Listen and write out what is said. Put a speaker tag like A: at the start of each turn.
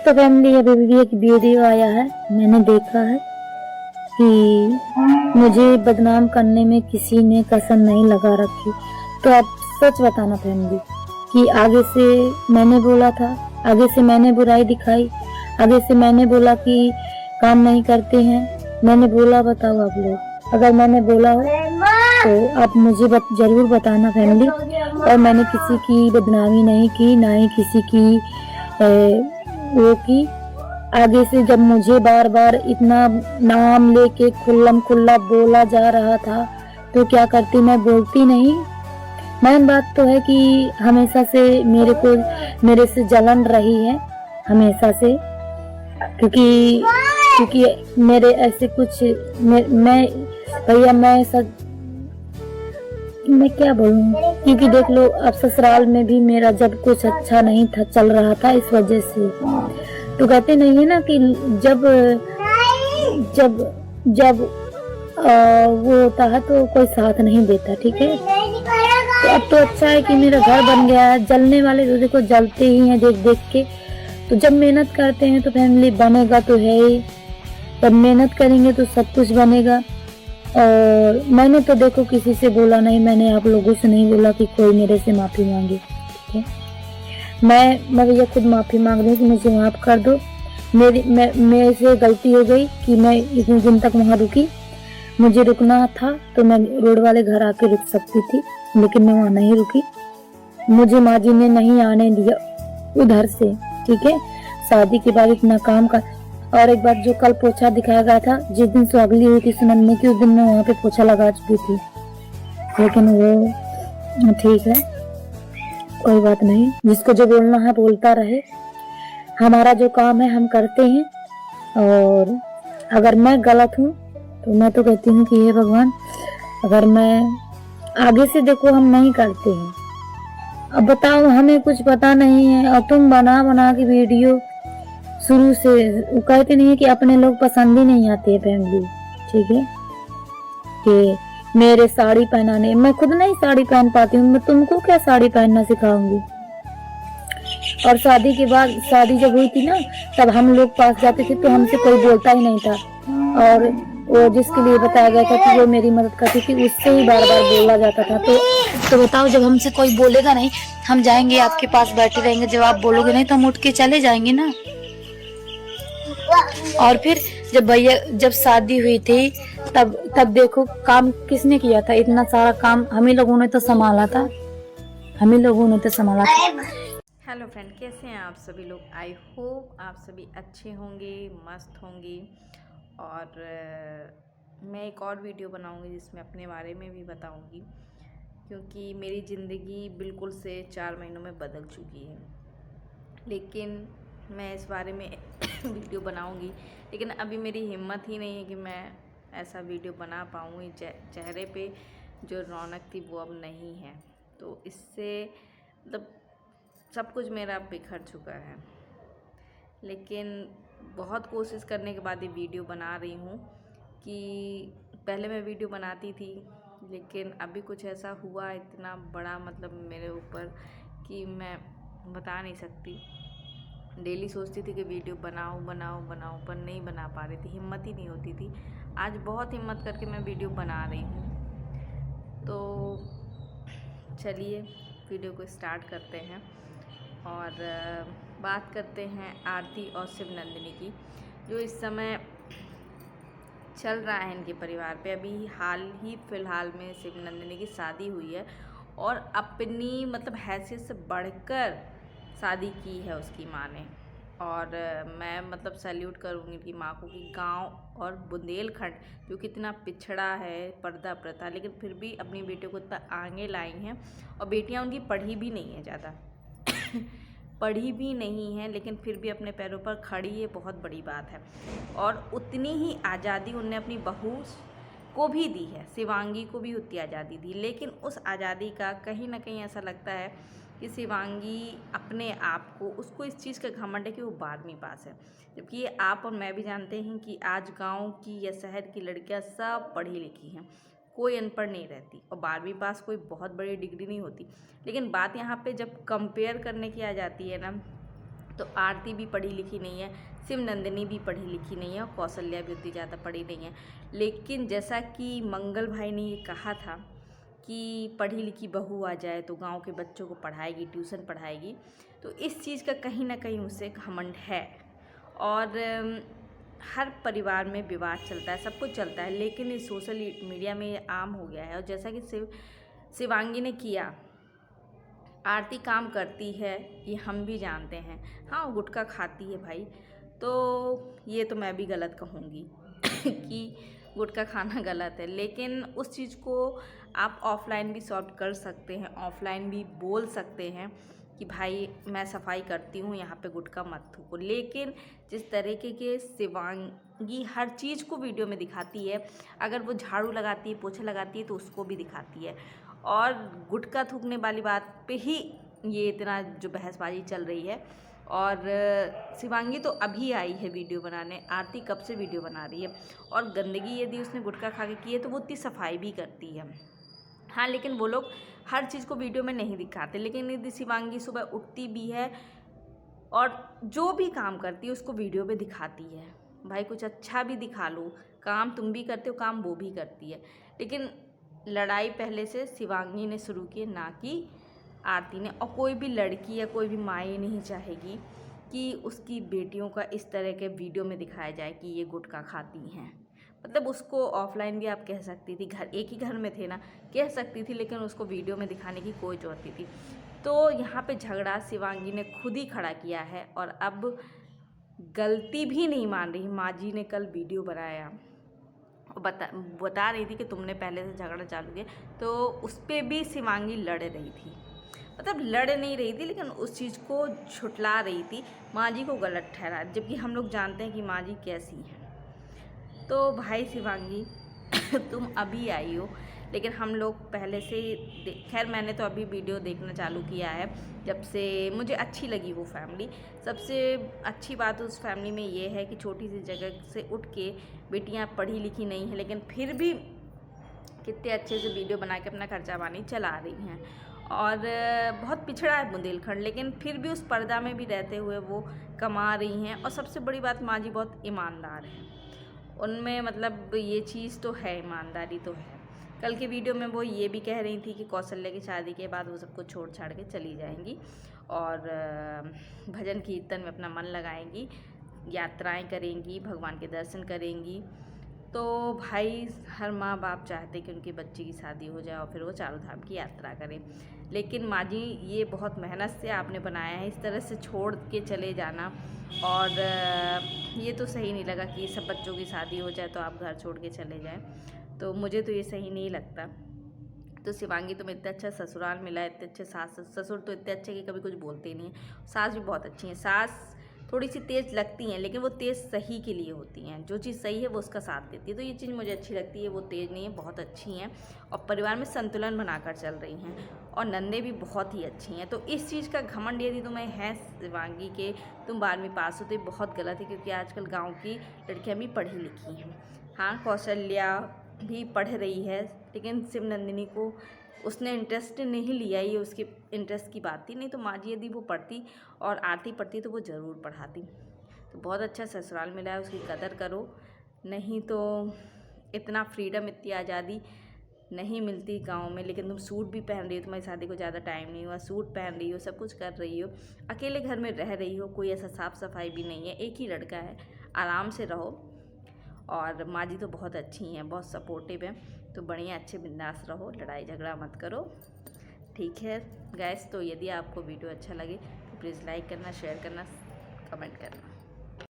A: तो फैमिली अभी भी एक वीडियो आया है, मैंने देखा है कि मुझे बदनाम करने में किसी ने कसर नहीं लगा रखी। तो आप सच बताना फैमिली कि आगे से मैंने बोला था, आगे से मैंने बुराई दिखाई, आगे से मैंने बोला कि काम नहीं करते हैं, मैंने बोला? बताओ आप लोग, अगर मैंने बोला हो तो आप मुझे जरूर बताना फैमिली। और मैंने किसी की बदनामी नहीं की, ना ही किसी की वो की। आगे से जब मुझे बार बार इतना नाम लेके खुल्लम खुल्ला बोला जा रहा था तो क्या करती, मैं बोलती नहीं। मेन बात तो है कि हमेशा से मेरे से जलन रही है, हमेशा से, क्योंकि मेरे ऐसे कुछ मैं भैया मैं क्या बोलूं, क्योंकि देख लो अब ससुराल में भी मेरा जब कुछ अच्छा नहीं था चल रहा था, इस वजह से तो कहते नहीं है ना कि जब जब जब वो होता है तो कोई साथ नहीं देता। ठीक है, तो अब तो अच्छा है कि मेरा घर बन गया है। जलने वाले तो देखो जलते ही हैं देख देख के, तो जब मेहनत करते हैं तो फैमिली बनेगा तो है ही। जब मेहनत करेंगे तो सब कुछ बनेगा। और मैंने तो देखो किसी से बोला नहीं, मैंने आप लोगों से नहीं बोला कि कोई मेरे से माफी मांगे। ठीक है, मैं भैया खुद माफी मांग रही हूँ कि मुझे माफ कर दो। मेरे से गलती हो गई कि मैं इतने दिन तक वहाँ रुकी। मुझे रुकना था तो मैं रोड वाले घर आके रुक सकती थी, लेकिन मैं वहाँ नहीं रुकी। मुझे माँ जी ने नहीं आने दिया उधर से। ठीक है, शादी के बाद इतना काम का। और एक बात, जो कल पोछा दिखाया गया था, जिस दिन सुहागली हुई थी सुनंदनी की, उस दिन मैं वहाँ पे पोछा लगा चुकी थी। लेकिन वो ठीक है, कोई बात नहीं, जिसको जो बोलना है बोलता रहे। हमारा जो काम है हम करते हैं। और अगर मैं गलत हूँ तो मैं तो कहती हूँ कि हे भगवान, अगर मैं आगे से देखो हम नहीं करते हैं। अब बताओ, हमें कुछ पता नहीं है और तुम बना बना के वीडियो शुरू से कहते नहीं है कि अपने लोग पसंद ही नहीं आते है फैमिली। ठीक है, कि मेरे साड़ी पहनाने, मैं खुद नहीं साड़ी पहन पाती हूँ, मैं तुमको क्या साड़ी पहनना सिखाऊंगी। और शादी के बाद, शादी जब हुई थी ना, तब हम लोग पास जाते थे तो हमसे कोई बोलता ही नहीं था। और वो जिसके लिए बताया गया था कि वो मेरी मदद करती थी, उससे ही बार बार बोला जाता था। तो बताओ, जब हमसे कोई बोलेगा नहीं, हम जाएंगे आपके पास बैठे रहेंगे, जब आप बोलोगे नहीं तो हम उठ के चले जाएंगे ना। और फिर जब शादी हुई थी तब देखो काम किसने किया था, इतना सारा काम हम ही लोगों ने तो संभाला था, हम ही लोगों ने तो संभाला था।
B: हेलो फ्रेंड, कैसे हैं आप सभी लोग। आई होप आप सभी अच्छे होंगे, मस्त होंगे। और मैं एक और वीडियो बनाऊंगी जिसमें अपने बारे में भी बताऊंगी, क्योंकि मेरी ज़िंदगी बिल्कुल से 4 महीनों में बदल चुकी है। लेकिन मैं इस बारे में वीडियो बनाऊंगी, लेकिन अभी मेरी हिम्मत ही नहीं है कि मैं ऐसा वीडियो बना पाऊँ। चेहरे पे जो रौनक थी वो अब नहीं है, तो इससे मतलब सब कुछ मेरा बिखर चुका है। लेकिन बहुत कोशिश करने के बाद ये वीडियो बना रही हूँ कि पहले मैं वीडियो बनाती थी, लेकिन अभी कुछ ऐसा हुआ इतना बड़ा मतलब मेरे ऊपर कि मैं बता नहीं सकती। डेली सोचती थी कि वीडियो बनाऊँ बनाऊँ बनाऊँ, पर नहीं बना पा रही थी, हिम्मत ही नहीं होती थी। आज बहुत हिम्मत करके मैं वीडियो बना रही हूँ। तो चलिए वीडियो को स्टार्ट करते हैं और बात करते हैं आरती और शिवनंदिनी की, जो इस समय चल रहा है इनके परिवार पे। अभी हाल ही फ़िलहाल में शिवनंदिनी की शादी हुई है और अपनी मतलब हैसियत से बढ़कर शादी की है उसकी माँ ने। और मैं मतलब सैल्यूट करूँगी इनकी माँ को कि गांव और बुंदेलखंड जो कितना पिछड़ा है पर्दा प्रथा, लेकिन फिर भी अपनी बेटियों को इतना आगे लाई हैं। और बेटियां उनकी पढ़ी भी नहीं है ज़्यादा पढ़ी भी नहीं है, लेकिन फिर भी अपने पैरों पर खड़ी, ये बहुत बड़ी बात है। और उतनी ही आज़ादी उनने अपनी बहू को भी दी है, शिवांगी को भी उतनी आज़ादी दी। लेकिन उस आज़ादी का कहीं ना कहीं ऐसा लगता है कि शिवांगी अपने आप को, उसको इस चीज़ का घमंड है कि वो 12वीं पास है, जबकि ये आप और मैं भी जानते हैं कि आज गांव की या शहर की लड़कियां सब पढ़ी लिखी हैं, कोई अनपढ़ नहीं रहती। और 12वीं पास कोई बहुत बड़ी डिग्री नहीं होती। लेकिन बात यहाँ पे जब कंपेयर करने की आ जाती है ना, तो आरती भी पढ़ी लिखी नहीं है, शिव नंदिनी भी पढ़ी लिखी नहीं है और कौशल्या भी उतनी ज़्यादा पढ़ी नहीं है। लेकिन जैसा कि मंगल भाई ने ये कहा था कि पढ़ी लिखी बहू आ जाए तो गांव के बच्चों को पढ़ाएगी, ट्यूशन पढ़ाएगी, तो इस चीज़ का कहीं ना कहीं उसे घमंड है। और हर परिवार में विवाद चलता है, सब कुछ चलता है, लेकिन इस सोशल मीडिया में ये आम हो गया है। और जैसा कि शिवांगी ने किया, आरती काम करती है ये हम भी जानते हैं। हाँ, वो गुटखा खाती है भाई, तो ये तो मैं भी गलत कहूँगी कि गुटखा खाना गलत है, लेकिन उस चीज़ को आप ऑफलाइन भी सॉल्व कर सकते हैं, ऑफलाइन भी बोल सकते हैं कि भाई मैं सफाई करती हूँ, यहाँ पे गुटखा मत थूको। लेकिन जिस तरीके के शिवांगी हर चीज़ को वीडियो में दिखाती है, अगर वो झाड़ू लगाती है, पोछा लगाती है, तो उसको भी दिखाती है। और गुटखा थूकने वाली बात पे ही ये इतना जो बहसबाजी चल रही है। और शिवांगी तो अभी आई है वीडियो बनाने, आरती कब से वीडियो बना रही है। और गंदगी यदि उसने गुटखा खा के की है तो वो उतनी सफाई भी करती है। हाँ, लेकिन वो लोग हर चीज़ को वीडियो में नहीं दिखाते। लेकिन यदि शिवांगी सुबह उठती भी है और जो भी काम करती है उसको वीडियो में दिखाती है। भाई कुछ अच्छा भी दिखा लो, काम तुम भी करते हो, काम वो भी करती है। लेकिन लड़ाई पहले से शिवांगी ने शुरू की, ना कि आरती ने। और कोई भी लड़की या कोई भी माँ ये नहीं चाहेगी कि उसकी बेटियों का इस तरह के वीडियो में दिखाया जाए कि ये गुटखा खाती हैं। मतलब उसको ऑफलाइन भी आप कह सकती थी, घर एक ही घर में थे ना, कह सकती थी, लेकिन उसको वीडियो में दिखाने की कोई जरूरत नहीं थी। तो यहाँ पे झगड़ा शिवांगी ने खुद ही खड़ा किया है और अब गलती भी नहीं मान रही। माँ जी ने कल वीडियो बनाया और बता रही थी कि तुमने पहले से झगड़ा चालू किया, तो उस पर भी शिवांगी लड़ रही थी। मतलब लड़ नहीं रही थी, लेकिन उस चीज़ को झुठला रही थी, माँ जी को गलत ठहरा, जबकि हम लोग जानते हैं कि माँ जी कैसी हैं। तो भाई शिवांगी तुम अभी आई हो, लेकिन हम लोग पहले से खैर मैंने तो अभी वीडियो देखना चालू किया है जब से मुझे अच्छी लगी वो फैमिली। सबसे अच्छी बात उस फैमिली में ये है कि छोटी सी जगह से उठ के बेटियां पढ़ी लिखी नहीं हैं, लेकिन फिर भी कितने अच्छे से वीडियो बना के अपना खर्चा पानी चला रही हैं। और बहुत पिछड़ा है बुंदेलखंड, लेकिन फिर भी उस पर्दा में भी रहते हुए वो कमा रही हैं। और सबसे बड़ी बात, माँ जी बहुत ईमानदार हैं, उनमें मतलब ये चीज़ तो है, ईमानदारी तो है। कल के वीडियो में वो ये भी कह रही थी कि कौशल्या की शादी के बाद वो सबको छोड़ छाड़ के चली जाएंगी और भजन कीर्तन में अपना मन लगाएंगी, यात्राएं करेंगी, भगवान के दर्शन करेंगी। तो भाई हर माँ बाप चाहते कि उनके बच्चे की शादी हो जाए और फिर वो चारों धाम की यात्रा करें। लेकिन माँ जी ये बहुत मेहनत से आपने बनाया है, इस तरह से छोड़ के चले जाना, और ये तो सही नहीं लगा कि सब बच्चों की शादी हो जाए तो आप घर छोड़ के चले जाएं। तो मुझे तो ये सही नहीं लगता। तो शिवांगी तुम्हें इतना अच्छा ससुराल मिला है, इतने अच्छे सास ससुर तो इतने अच्छे कि कभी कुछ बोलते ही नहीं है। सास भी बहुत अच्छी हैं, सास थोड़ी सी तेज़ लगती हैं, लेकिन वो तेज़ सही के लिए होती हैं, जो चीज़ सही है वो उसका साथ देती है। तो ये चीज़ मुझे अच्छी लगती है, वो तेज़ नहीं है, बहुत अच्छी हैं और परिवार में संतुलन बनाकर चल रही हैं। और नंदे भी बहुत ही अच्छी हैं। तो इस चीज़ का घमंड यदि तुम्हें है शिवांगी के तुम 12वीं पास हो, तो ये बहुत गलत है, क्योंकि आजकल गाँव की लड़कियाँ भी पढ़ी लिखी हैं। हाँ, कौशल्या भी पढ़ रही है, लेकिन शिव नंदिनी को उसने इंटरेस्ट नहीं लिया, ये उसके इंटरेस्ट की बात थी। नहीं तो माँ जी यदि वो पढ़ती और आरती पढ़ती तो वो ज़रूर पढ़ाती। तो बहुत अच्छा ससुराल मिला है, उसकी कदर करो, नहीं तो इतना फ्रीडम, इतनी आज़ादी नहीं मिलती गांव में। लेकिन तुम सूट भी पहन रही हो, तुम्हारी शादी को ज़्यादा टाइम नहीं हुआ, सूट पहन रही हो, सब कुछ कर रही हो, अकेले घर में रह रही हो, कोई ऐसा साफ़ सफाई भी नहीं है, एक ही लड़का है, आराम से रहो। और माँ जी तो बहुत अच्छी हैं, बहुत सपोर्टिव हैं, तो बढ़िया अच्छे बिंदास रहो, लड़ाई झगड़ा मत करो, ठीक है गैस। तो यदि आपको वीडियो अच्छा लगे तो प्लीज़ लाइक करना, शेयर करना, कमेंट करना।